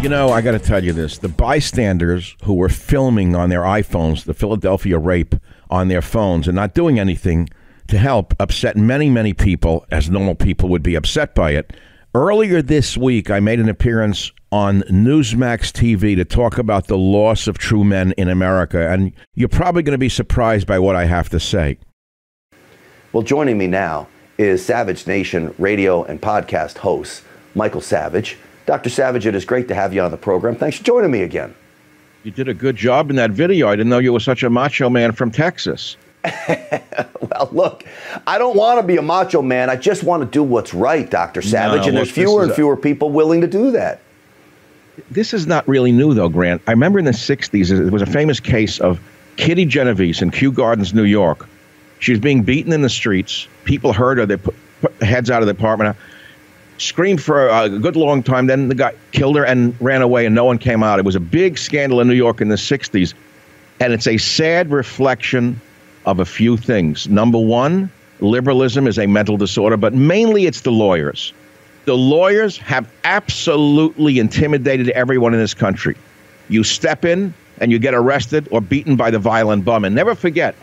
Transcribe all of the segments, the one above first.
You know, I got to tell you this. The bystanders who were filming on their iPhones the Philadelphia rape on their phones and not doing anything to help upset many, many people, as normal people would be upset by it. Earlier this week, I made an appearance on Newsmax TV to talk about the loss of true men in America, and you're probably going to be surprised by what I have to say. Well, joining me now is Savage Nation radio and podcast host Michael Savage. Dr. Savage, it is great to have you on the program. Thanks for joining me again. You did a good job in that video. I didn't know you were such a macho man from Texas. Well, look, I don't want to be a macho man. I just want to do what's right, Dr. Savage, and there's fewer and fewer people willing to do that. This is not really new, though, Grant. I remember in the 60s, there was a famous case of Kitty Genovese in Kew Gardens, New York. She was being beaten in the streets. People heard her. They put heads out of the apartment, screamed for a good long time. Then the guy killed her and ran away, and no one came out. It was a big scandal in New York in the 60s, and it's a sad reflection of a few things. Number one, liberalism is a mental disorder, but mainly it's the lawyers. The lawyers have absolutely intimidated everyone in this country. You step in and you get arrested or beaten by the violent bum. And never forget,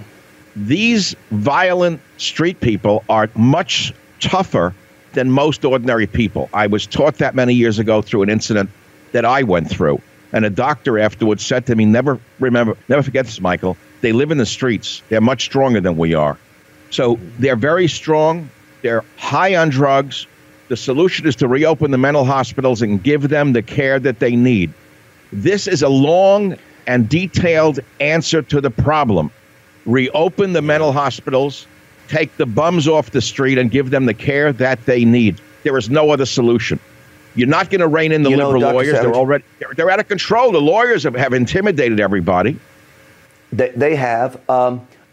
these violent street people are much tougher than most ordinary people. I was taught that many years ago through an incident that I went through. And a doctor afterwards said to me, never forget this, Michael, they live in the streets. They're much stronger than we are. So they're very strong. They're high on drugs. The solution is to reopen the mental hospitals and give them the care that they need. This is a long and detailed answer to the problem. Reopen the mental hospitals, take the bums off the street, and give them the care that they need. There is no other solution. You're not going to rein in the liberal lawyers. Savage, they're out of control. The lawyers have intimidated everybody. They have.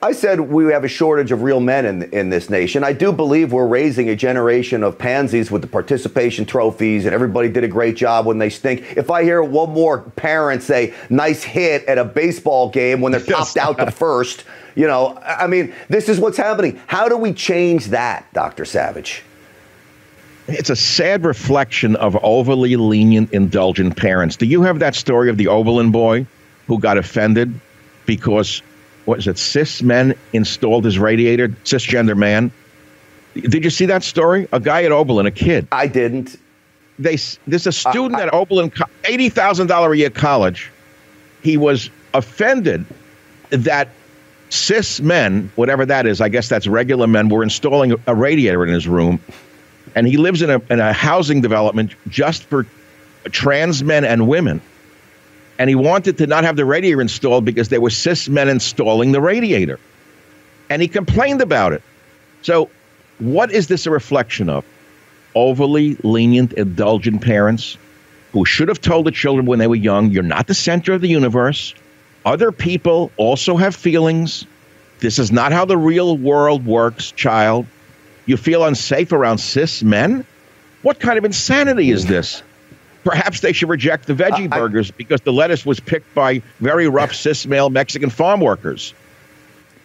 I said we have a shortage of real men in this nation. I do believe we're raising a generation of pansies with the participation trophies, and everybody did a great job when they stink. If I hear one more parent say, nice hit at a baseball game when they're popped out to first, you know, I mean, this is what's happening. How do we change that, Dr. Savage? It's a sad reflection of overly lenient, indulgent parents. Do you have that story of the Oberlin boy who got offended because, what is it, cis men installed his radiator, cisgender man? Did you see that story? A guy at Oberlin, a kid. I didn't. There's a student at Oberlin, $80,000 a year college. He was offended that cis men, whatever that is, I guess that's regular men, were installing a radiator in his room. And he lives in a housing development just for trans men and women. And he wanted to not have the radiator installed because there were cis men installing the radiator. And he complained about it. So what is this a reflection of? Overly lenient, indulgent parents who should have told the children when they were young, you're not the center of the universe. Other people also have feelings. This is not how the real world works, child. You feel unsafe around cis men? What kind of insanity is this? Perhaps they should reject the veggie burgers because the lettuce was picked by very rough cis male Mexican farm workers.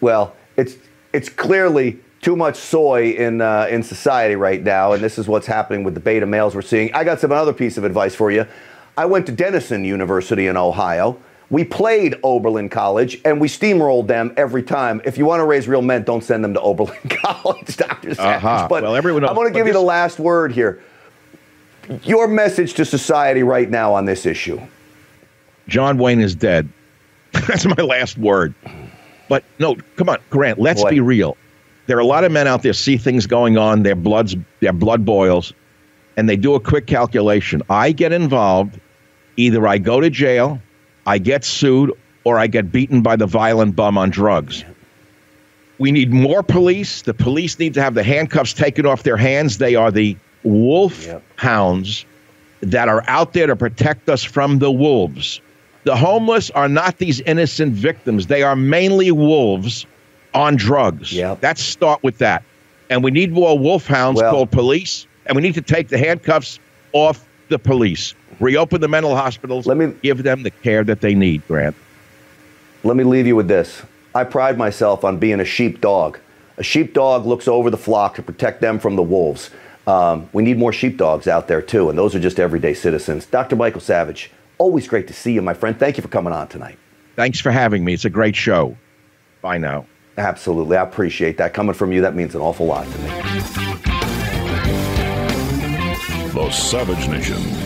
Well, it's clearly too much soy in society right now, and this is what's happening with the beta males we're seeing. I got some other piece of advice for you. I went to Denison University in Ohio. We played Oberlin College, and we steamrolled them every time. If you want to raise real men, don't send them to Oberlin College, Dr. Savage. But well, everyone knows, I'm going to give you the last word here. Your message to society right now on this issue. John Wayne is dead. That's my last word. But no, come on, Grant, let's be real. There are a lot of men out there see things going on, their blood boils, and they do a quick calculation. I get involved, either I go to jail, I get sued, or I get beaten by the violent bum on drugs. We need more police. The police need to have the handcuffs taken off their hands. They are the Wolfhounds that are out there to protect us from the wolves. The homeless are not these innocent victims. They are mainly wolves on drugs. Let's start with that. And we need more Wolfhounds called police, and we need to take the handcuffs off the police. Reopen the mental hospitals. Give them the care that they need, Grant. Let me leave you with this. I pride myself on being a sheepdog. A sheepdog looks over the flock to protect them from the wolves. We need more sheepdogs out there, too, and those are just everyday citizens. Dr. Michael Savage, always great to see you, my friend. Thank you for coming on tonight. Thanks for having me. It's a great show. Bye now. Absolutely. I appreciate that. Coming from you, that means an awful lot to me. The Savage Nation.